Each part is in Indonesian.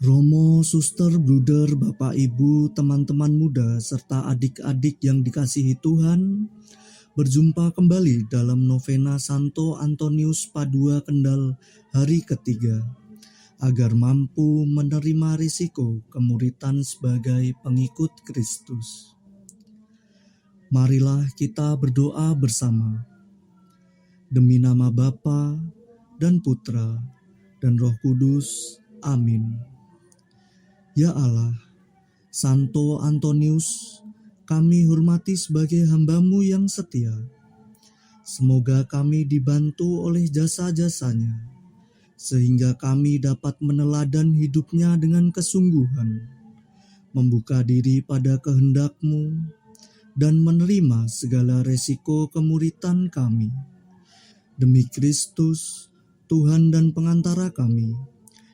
Romo, suster, bruder, bapak, ibu, teman-teman muda, serta adik-adik yang dikasihi Tuhan, berjumpa kembali dalam novena Santo Antonius Padua Kendal hari ketiga, agar mampu menerima risiko kemuritan sebagai pengikut Kristus. Marilah kita berdoa bersama. Demi nama Bapa dan Putra dan Roh Kudus. Amin. Ya Allah, Santo Antonius, kami hormati sebagai hamba-Mu yang setia. Semoga kami dibantu oleh jasa-jasanya, sehingga kami dapat meneladan hidupnya dengan kesungguhan, membuka diri pada kehendak-Mu, dan menerima segala resiko kemuritan kami. Demi Kristus, Tuhan dan pengantara kami,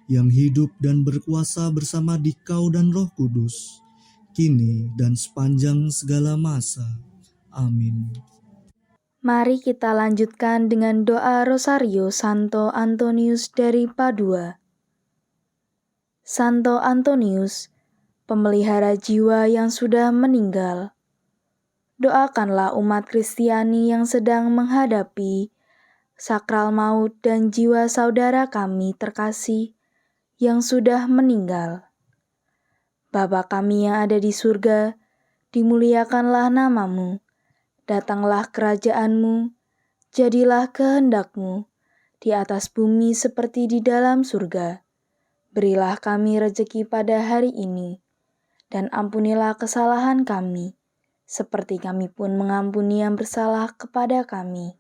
yang hidup dan berkuasa bersama Dikau dan Roh Kudus, kini dan sepanjang segala masa. Amin. Mari kita lanjutkan dengan doa Rosario Santo Antonius dari Padua. Santo Antonius, pemelihara jiwa yang sudah meninggal, doakanlah umat Kristiani yang sedang menghadapi sakral maut dan jiwa saudara kami terkasih yang sudah meninggal. Bapa kami yang ada di surga, dimuliakanlah nama-Mu, datanglah kerajaan-Mu, jadilah kehendak-Mu di atas bumi seperti di dalam surga. Berilah kami rejeki pada hari ini, dan ampunilah kesalahan kami, seperti kami pun mengampuni yang bersalah kepada kami.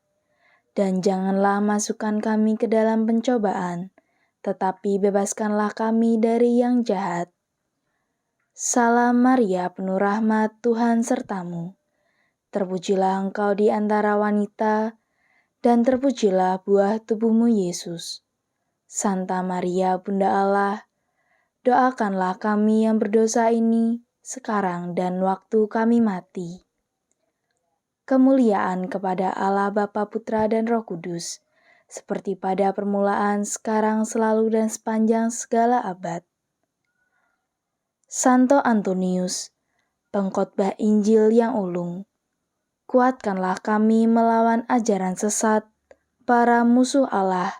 Dan janganlah masukkan kami ke dalam pencobaan, tetapi bebaskanlah kami dari yang jahat. Salam Maria, penuh rahmat, Tuhan sertamu. Terpujilah engkau di antara wanita, dan terpujilah buah tubuhmu Yesus. Santa Maria, Bunda Allah, doakanlah kami yang berdosa ini, sekarang dan waktu kami mati. Kemuliaan kepada Allah Bapa, Putra, dan Roh Kudus, seperti pada permulaan, sekarang, selalu, dan sepanjang segala abad. Santo Antonius, pengkhotbah Injil yang ulung, kuatkanlah kami melawan ajaran sesat para musuh Allah,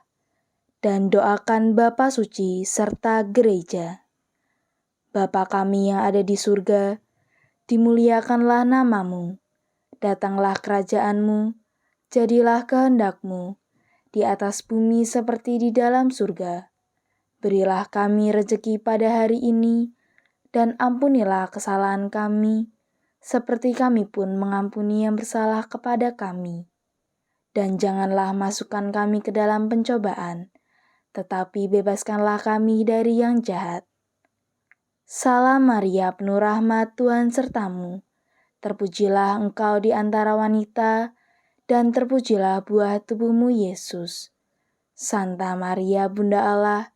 dan doakan Bapa Suci serta Gereja. Bapa kami yang ada di surga, dimuliakanlah nama-Mu. Datanglah kerajaan-Mu, jadilah kehendak-Mu, di atas bumi seperti di dalam surga. Berilah kami rejeki pada hari ini, dan ampunilah kesalahan kami, seperti kami pun mengampuni yang bersalah kepada kami. Dan janganlah masukkan kami ke dalam pencobaan, tetapi bebaskanlah kami dari yang jahat. Salam Maria, penuh rahmat, Tuhan sertamu. Terpujilah engkau di antara wanita, dan terpujilah buah tubuhmu Yesus. Santa Maria, Bunda Allah,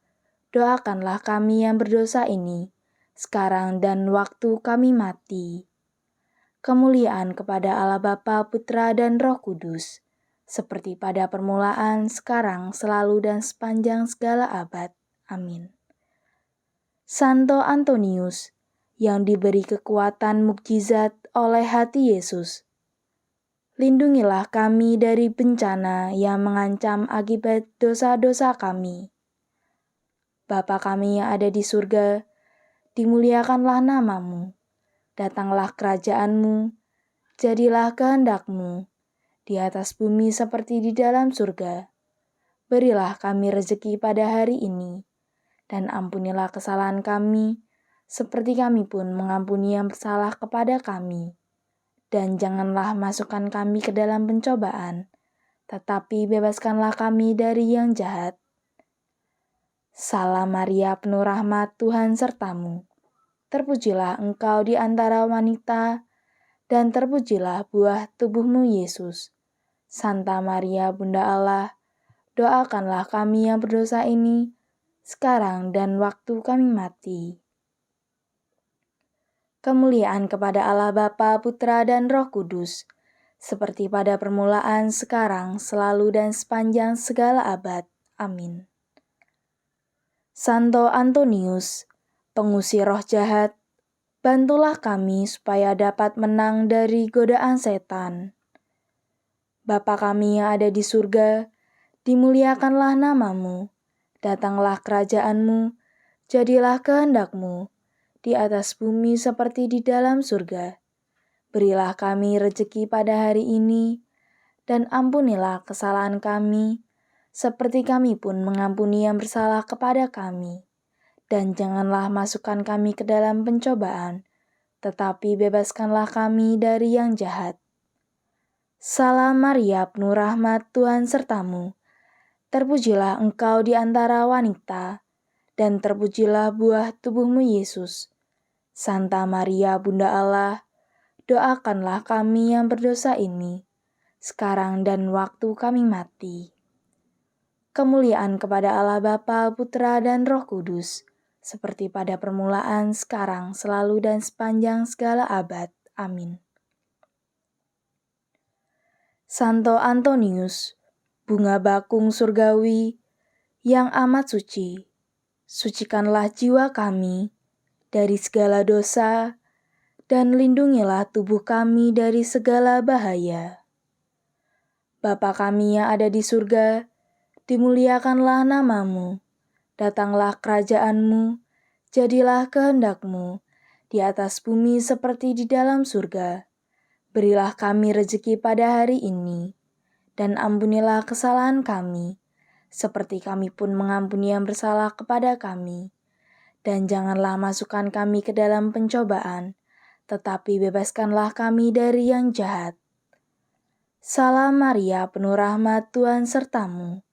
doakanlah kami yang berdosa ini, sekarang dan waktu kami mati. Kemuliaan kepada Allah Bapa, Putra, dan Roh Kudus, seperti pada permulaan, sekarang, selalu, dan sepanjang segala abad. Amin. Santo Antonius, yang diberi kekuatan mukjizat oleh hati Yesus, lindungilah kami dari bencana yang mengancam akibat dosa-dosa kami. Bapa kami yang ada di surga, dimuliakanlah nama-Mu. Datanglah kerajaan-Mu, jadilah kehendak-Mu, di atas bumi seperti di dalam surga. Berilah kami rejeki pada hari ini, dan ampunilah kesalahan kami, seperti kami pun mengampuni yang bersalah kepada kami. Dan janganlah masukkan kami ke dalam pencobaan, tetapi bebaskanlah kami dari yang jahat. Salam Maria, penuh rahmat, Tuhan sertamu. Terpujilah engkau di antara wanita, dan terpujilah buah tubuhmu Yesus. Santa Maria, Bunda Allah, doakanlah kami yang berdosa ini, sekarang dan waktu kami mati. Kemuliaan kepada Allah Bapa, Putra, dan Roh Kudus, seperti pada permulaan, sekarang, selalu, dan sepanjang segala abad. Amin. Santo Antonius, pengusir roh jahat, bantulah kami supaya dapat menang dari godaan setan. Bapa kami yang ada di surga, dimuliakanlah namamu, datanglah kerajaanmu, jadilah kehendakmu, di atas bumi seperti di dalam surga. Berilah kami rejeki pada hari ini, dan ampunilah kesalahan kami, seperti kami pun mengampuni yang bersalah kepada kami. Dan janganlah masukkan kami ke dalam pencobaan, tetapi bebaskanlah kami dari yang jahat. Salam Maria, penuh rahmat, Tuhan sertamu. Terpujilah engkau di antara wanita, dan terpujilah buah tubuhmu Yesus. Santa Maria, Bunda Allah, doakanlah kami yang berdosa ini, sekarang dan waktu kami mati. Kemuliaan kepada Allah Bapa, Putra, dan Roh Kudus, seperti pada permulaan, sekarang, selalu, dan sepanjang segala abad. Amin. Santo Antonius, bunga bakung surgawi, yang amat suci, sucikanlah jiwa kami dari segala dosa, dan lindungilah tubuh kami dari segala bahaya. Bapa kami yang ada di surga, dimuliakanlah namamu, datanglah kerajaanmu, jadilah kehendakmu, di atas bumi seperti di dalam surga. Berilah kami rejeki pada hari ini, dan ampunilah kesalahan kami, seperti kami pun mengampuni yang bersalah kepada kami. Dan janganlah masukkan kami ke dalam pencobaan, tetapi bebaskanlah kami dari yang jahat. Salam Maria, penuh rahmat, Tuhan sertamu.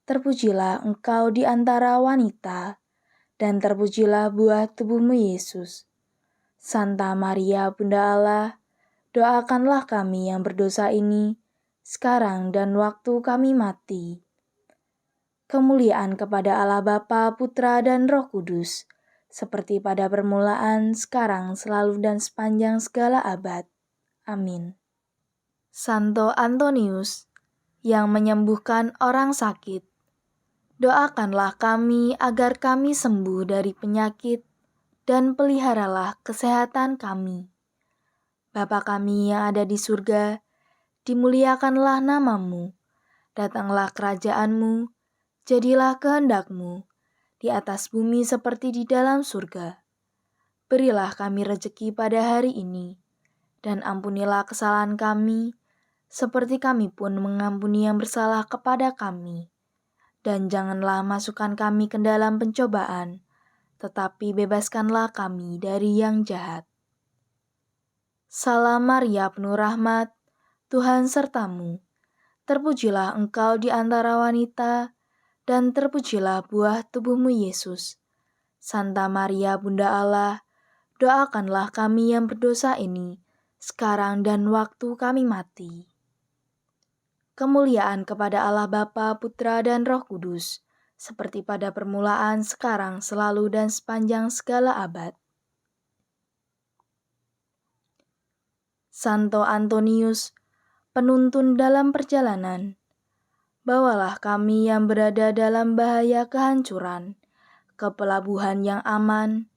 Terpujilah engkau di antara wanita, dan terpujilah buah tubuhmu Yesus. Santa Maria, Bunda Allah, doakanlah kami yang berdosa ini, sekarang dan waktu kami mati. Kemuliaan kepada Allah Bapa, Putra, dan Roh Kudus, seperti pada permulaan, sekarang, selalu, dan sepanjang segala abad. Amin. Santo Antonius, yang menyembuhkan orang sakit, doakanlah kami agar kami sembuh dari penyakit, dan peliharalah kesehatan kami. Bapa kami yang ada di surga, dimuliakanlah namamu, datanglah kerajaanmu, jadilah kehendakmu, di atas bumi seperti di dalam surga. Berilah kami rejeki pada hari ini, dan ampunilah kesalahan kami, seperti kami pun mengampuni yang bersalah kepada kami. Dan janganlah masukkan kami ke dalam pencobaan, tetapi bebaskanlah kami dari yang jahat. Salam Maria, penuh rahmat, Tuhan sertamu. Terpujilah engkau di antara wanita, dan terpujilah buah tubuhmu Yesus. Santa Maria, Bunda Allah, doakanlah kami yang berdosa ini, sekarang dan waktu kami mati. Kemuliaan kepada Allah Bapa, Putra, dan Roh Kudus, seperti pada permulaan, sekarang, selalu, dan sepanjang segala abad. Santo Antonius, penuntun dalam perjalanan, bawalah kami yang berada dalam bahaya kehancuran ke pelabuhan yang aman,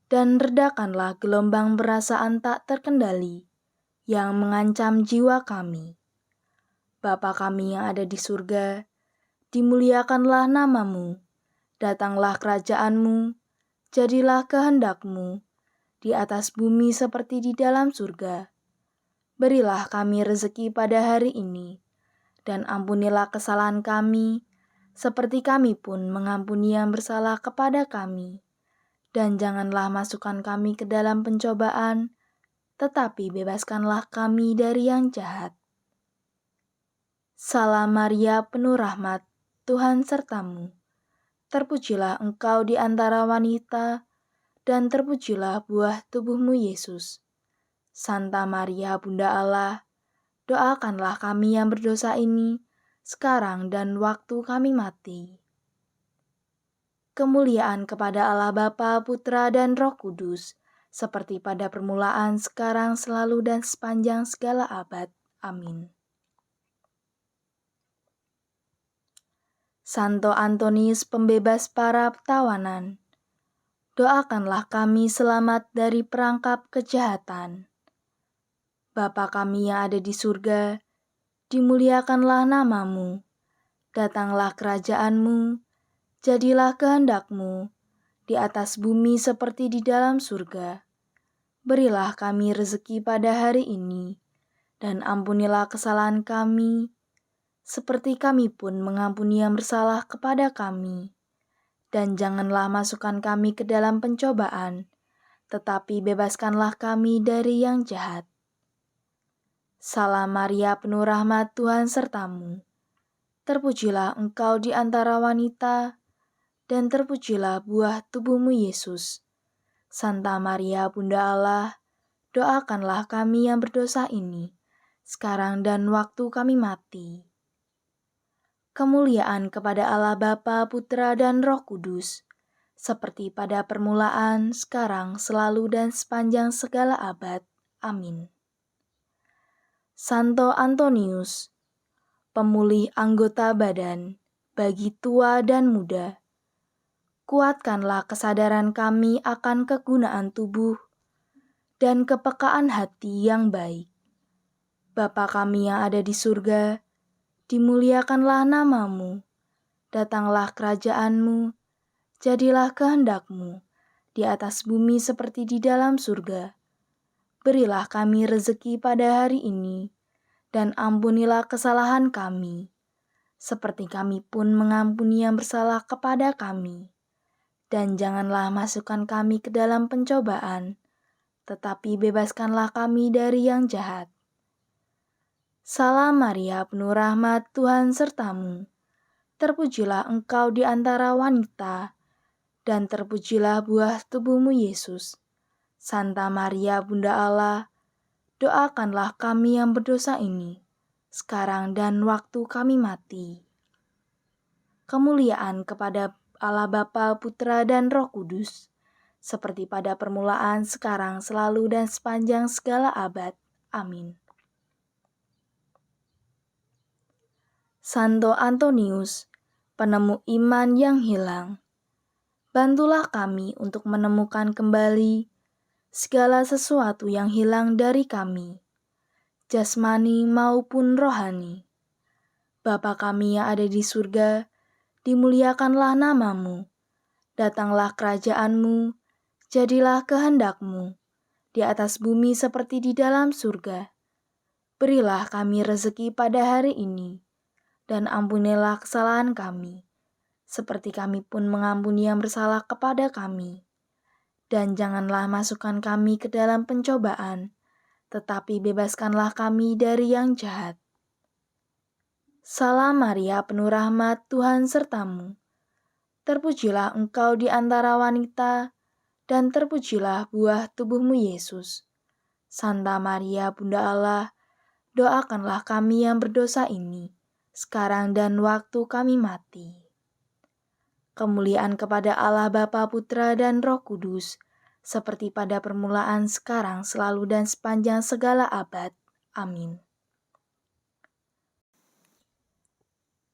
dan redakanlah gelombang perasaan tak terkendali yang mengancam jiwa kami. Bapa kami yang ada di surga, dimuliakanlah namamu, datanglah kerajaanmu, jadilah kehendakmu, di atas bumi seperti di dalam surga. Berilah kami rezeki pada hari ini, dan ampunilah kesalahan kami, seperti kami pun mengampuni yang bersalah kepada kami. Dan janganlah masukkan kami ke dalam pencobaan, tetapi bebaskanlah kami dari yang jahat. Salam Maria, penuh rahmat, Tuhan sertamu. Terpujilah engkau di antara wanita, dan terpujilah buah tubuhmu Yesus. Santa Maria, Bunda Allah, doakanlah kami yang berdosa ini, sekarang dan waktu kami mati. Kemuliaan kepada Allah Bapa, Putra, dan Roh Kudus, seperti pada permulaan, sekarang, selalu, dan sepanjang segala abad. Amin. Santo Antonius, pembebas para tawanan, doakanlah kami selamat dari perangkap kejahatan. Bapa kami yang ada di surga, dimuliakanlah namamu, datanglah kerajaanmu, jadilah kehendakmu, di atas bumi seperti di dalam surga. Berilah kami rezeki pada hari ini, dan ampunilah kesalahan kami, seperti kami pun mengampuni yang bersalah kepada kami. Dan janganlah masukkan kami ke dalam pencobaan, tetapi bebaskanlah kami dari yang jahat. Salam Maria, penuh rahmat, Tuhan sertamu. Terpujilah engkau di antara wanita, dan terpujilah buah tubuhmu Yesus. Santa Maria, Bunda Allah, doakanlah kami yang berdosa ini, sekarang dan waktu kami mati. Kemuliaan kepada Allah Bapa, Putra, dan Roh Kudus, seperti pada permulaan, sekarang, selalu, dan sepanjang segala abad. Amin. Santo Antonius, pemulih anggota badan, bagi tua dan muda, kuatkanlah kesadaran kami akan kegunaan tubuh dan kepekaan hati yang baik. Bapa kami yang ada di surga, dimuliakanlah namamu, datanglah kerajaanmu, jadilah kehendakmu, di atas bumi seperti di dalam surga. Berilah kami rezeki pada hari ini, dan ampunilah kesalahan kami, seperti kami pun mengampuni yang bersalah kepada kami. Dan janganlah masukkan kami ke dalam pencobaan, tetapi bebaskanlah kami dari yang jahat. Salam Maria, penuh rahmat, Tuhan sertamu. Terpujilah engkau di antara wanita, dan terpujilah buah tubuhmu Yesus. Santa Maria, Bunda Allah, doakanlah kami yang berdosa ini, sekarang dan waktu kami mati. Kemuliaan kepada Allah Bapa, Putra, dan Roh Kudus, seperti pada permulaan, sekarang, selalu, dan sepanjang segala abad. Amin. Santo Antonius, penemu iman yang hilang, bantulah kami untuk menemukan kembali segala sesuatu yang hilang dari kami, jasmani maupun rohani. Bapa kami yang ada di surga, dimuliakanlah namamu, datanglah kerajaanmu, jadilah kehendakmu, di atas bumi seperti di dalam surga. Berilah kami rezeki pada hari ini, dan ampunilah kesalahan kami, seperti kami pun mengampuni yang bersalah kepada kami. Dan janganlah masukkan kami ke dalam pencobaan, tetapi bebaskanlah kami dari yang jahat. Salam Maria, penuh rahmat, Tuhan sertamu. Terpujilah engkau di antara wanita, dan terpujilah buah tubuhmu Yesus. Santa Maria, Bunda Allah, doakanlah kami yang berdosa ini, sekarang dan waktu kami mati. Kemuliaan kepada Allah Bapa, Putra, dan Roh Kudus, seperti pada permulaan, sekarang, selalu, dan sepanjang segala abad. Amin.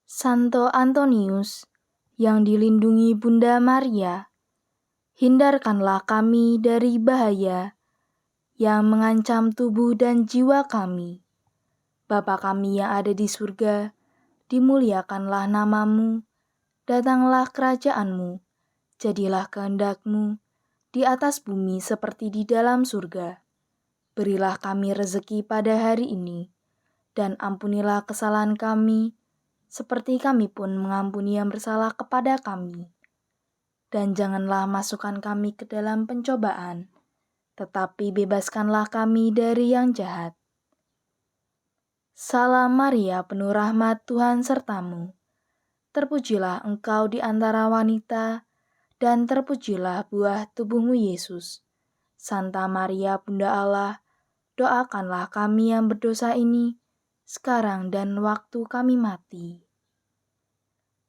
Santo Antonius, yang dilindungi Bunda Maria, hindarkanlah kami dari bahaya yang mengancam tubuh dan jiwa kami. Bapa kami yang ada di surga, dimuliakanlah namamu, datanglah kerajaanmu, jadilah kehendakmu, di atas bumi seperti di dalam surga. Berilah kami rezeki pada hari ini, dan ampunilah kesalahan kami, seperti kami pun mengampuni yang bersalah kepada kami. Dan janganlah masukkan kami ke dalam pencobaan, tetapi bebaskanlah kami dari yang jahat. Salam Maria, penuh rahmat, Tuhan sertamu. Terpujilah engkau di antara wanita, dan terpujilah buah tubuhmu Yesus. Santa Maria, Bunda Allah, doakanlah kami yang berdosa ini, sekarang dan waktu kami mati.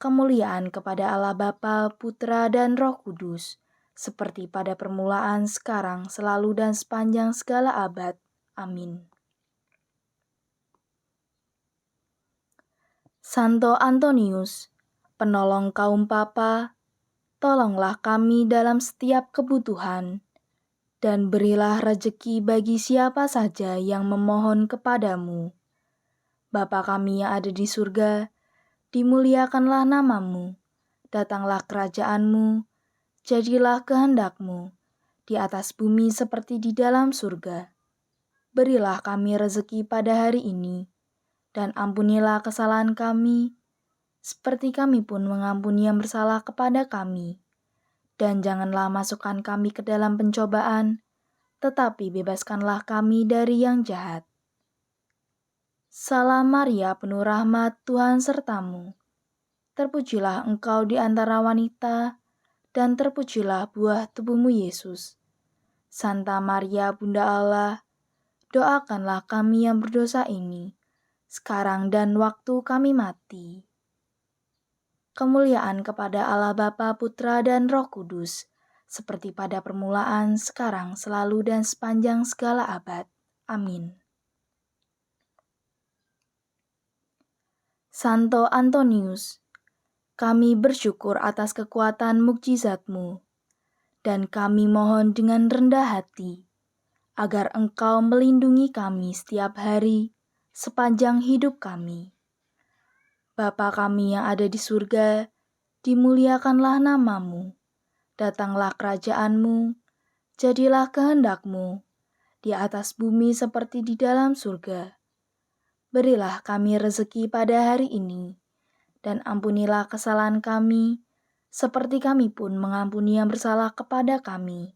Kemuliaan kepada Allah Bapa, Putra, dan Roh Kudus, seperti pada permulaan, sekarang, selalu, dan sepanjang segala abad. Amin. Santo Antonius, penolong kaum papa, Tolonglah kami dalam setiap kebutuhan, dan berilah rejeki bagi siapa saja yang memohon kepadamu. Bapa kami yang ada di surga, dimuliakanlah namamu, datanglah kerajaanmu, jadilah kehendakmu, di atas bumi seperti di dalam surga. Berilah kami rezeki pada hari ini, dan ampunilah kesalahan kami, seperti kami pun mengampuni yang bersalah kepada kami. Dan janganlah masukkan kami ke dalam pencobaan, tetapi bebaskanlah kami dari yang jahat. Salam Maria, penuh rahmat, Tuhan sertamu. Terpujilah engkau di antara wanita, dan terpujilah buah tubuhmu Yesus. Santa Maria, Bunda Allah, doakanlah kami yang berdosa ini, sekarang dan waktu kami mati. Kemuliaan kepada Allah Bapa, Putra, dan Roh Kudus, seperti pada permulaan, sekarang, selalu, dan sepanjang segala abad. Amin. Santo Antonius, kami bersyukur atas kekuatan mukjizat-Mu, dan kami mohon dengan rendah hati, agar Engkau melindungi kami setiap hari, sepanjang hidup kami. Bapa kami yang ada di surga, dimuliakanlah namamu, datanglah kerajaan-Mu, jadilah kehendak-Mu, di atas bumi seperti di dalam surga. Berilah kami rezeki pada hari ini, dan ampunilah kesalahan kami, seperti kami pun mengampuni yang bersalah kepada kami.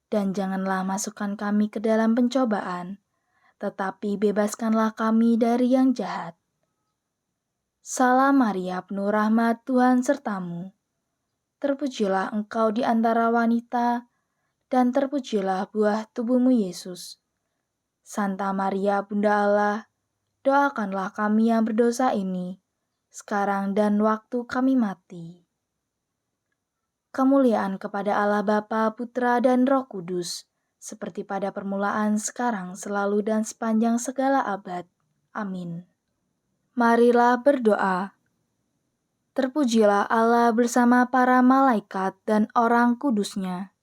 Dan janganlah masukkan kami ke dalam pencobaan, tetapi bebaskanlah kami dari yang jahat. Salam Maria, penuh rahmat, Tuhan sertamu. Terpujilah engkau di antara wanita, dan terpujilah buah tubuhmu Yesus. Santa Maria, Bunda Allah, doakanlah kami yang berdosa ini, sekarang dan waktu kami mati. Kemuliaan kepada Allah Bapa, Putra, dan Roh Kudus, seperti pada permulaan, sekarang, selalu, dan sepanjang segala abad. Amin. Marilah berdoa. Terpujilah Allah bersama para malaikat dan orang kudusnya.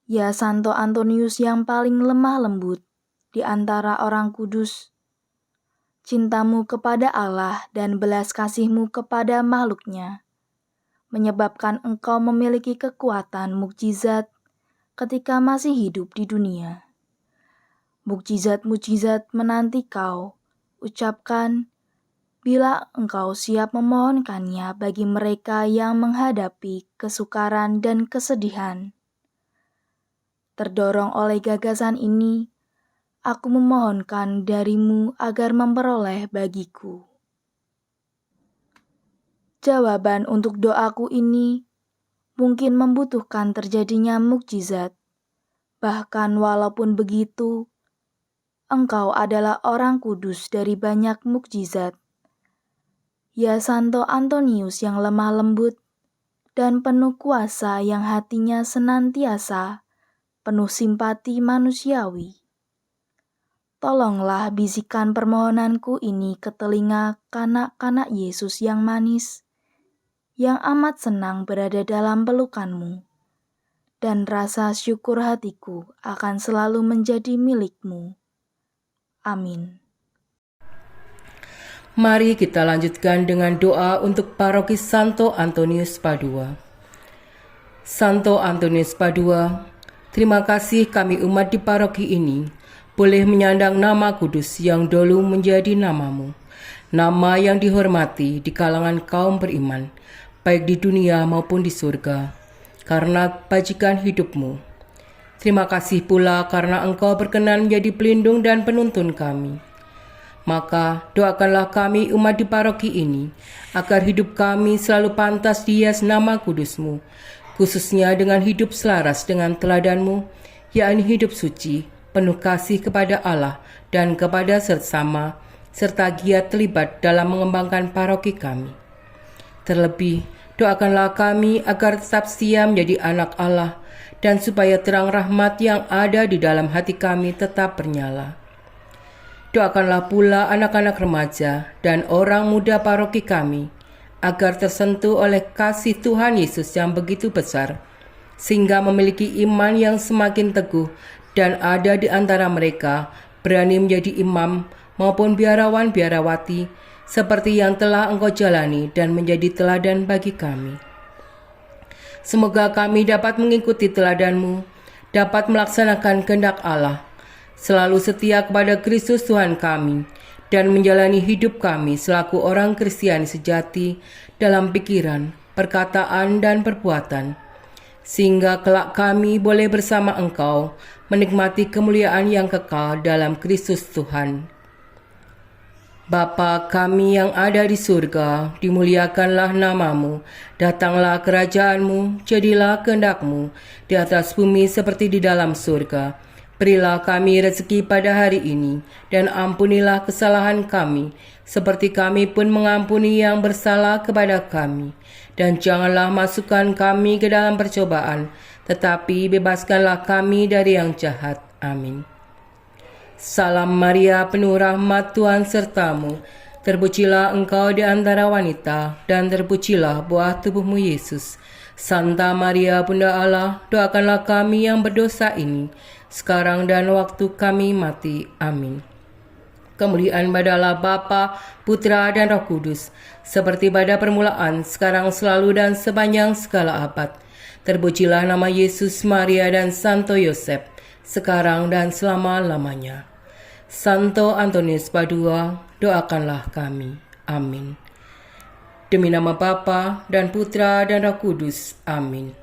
Ya Santo Antonius yang paling lemah lembut di antara orang kudus, cintamu kepada Allah dan belas kasihmu kepada makhluknya menyebabkan engkau memiliki kekuatan mukjizat ketika masih hidup di dunia. Mukjizat-mukjizat menanti kau ucapkan bila engkau siap memohonkannya bagi mereka yang menghadapi kesukaran dan kesedihan. Terdorong oleh gagasan ini, aku memohonkan darimu agar memperoleh bagiku. Jawaban untuk doaku ini mungkin membutuhkan terjadinya mukjizat. Bahkan walaupun begitu, engkau adalah orang kudus dari banyak mukjizat. Ya Santo Antonius yang lemah lembut dan penuh kuasa yang hatinya senantiasa penuh simpati manusiawi. Tolonglah bisikan permohonanku ini ke telinga kanak-kanak Yesus yang manis, yang amat senang berada dalam pelukanmu, dan rasa syukur hatiku akan selalu menjadi milikmu. Amin. Mari kita lanjutkan dengan doa untuk paroki Santo Antonius Padua. Santo Antonius Padua, terima kasih kami umat di paroki ini boleh menyandang nama kudus yang dulu menjadi namamu, nama yang dihormati di kalangan kaum beriman, baik di dunia maupun di surga, karena bajikan hidupmu. Terima kasih pula karena engkau berkenan menjadi pelindung dan penuntun kami. Maka doakanlah kami umat di paroki ini, agar hidup kami selalu pantas dihias nama kudusmu, khususnya dengan hidup selaras dengan teladanmu, yakni hidup suci, penuh kasih kepada Allah dan kepada sesama, serta giat terlibat dalam mengembangkan paroki kami. Terlebih, doakanlah kami agar tetap setia menjadi anak Allah, dan supaya terang rahmat yang ada di dalam hati kami tetap bernyala. Doakanlah pula anak-anak remaja dan orang muda paroki kami, agar tersentuh oleh kasih Tuhan Yesus yang begitu besar, sehingga memiliki iman yang semakin teguh dan ada di antara mereka berani menjadi imam maupun biarawan-biarawati seperti yang telah Engkau jalani dan menjadi teladan bagi kami. Semoga kami dapat mengikuti teladan-Mu, dapat melaksanakan kehendak Allah, selalu setia kepada Kristus Tuhan kami, dan menjalani hidup kami selaku orang Kristiani sejati dalam pikiran, perkataan, dan perbuatan, sehingga kelak kami boleh bersama Engkau menikmati kemuliaan yang kekal dalam Kristus Tuhan. Bapa kami yang ada di surga, dimuliakanlah nama-Mu, datanglah kerajaan-Mu, jadilah kehendak-Mu di atas bumi seperti di dalam surga. Berilah kami rezeki pada hari ini, dan ampunilah kesalahan kami, seperti kami pun mengampuni yang bersalah kepada kami. Dan janganlah masukkan kami ke dalam percobaan, tetapi bebaskanlah kami dari yang jahat. Amin. Salam Maria, penuh rahmat, Tuhan sertamu. Terpujilah engkau di antara wanita, dan terpujilah buah tubuhmu Yesus. Santa Maria, Bunda Allah, doakanlah kami yang berdosa ini, sekarang dan waktu kami mati. Amin. Kemuliaan pada Bapa, Putra, dan Roh Kudus, seperti pada permulaan, sekarang, selalu, dan sepanjang segala abad. Terpujilah nama Yesus, Maria, dan Santo Yosef, sekarang dan selama-lamanya. Santo Antonius Padua, doakanlah kami. Amin. Demi nama Bapa dan Putra dan Roh Kudus. Amin.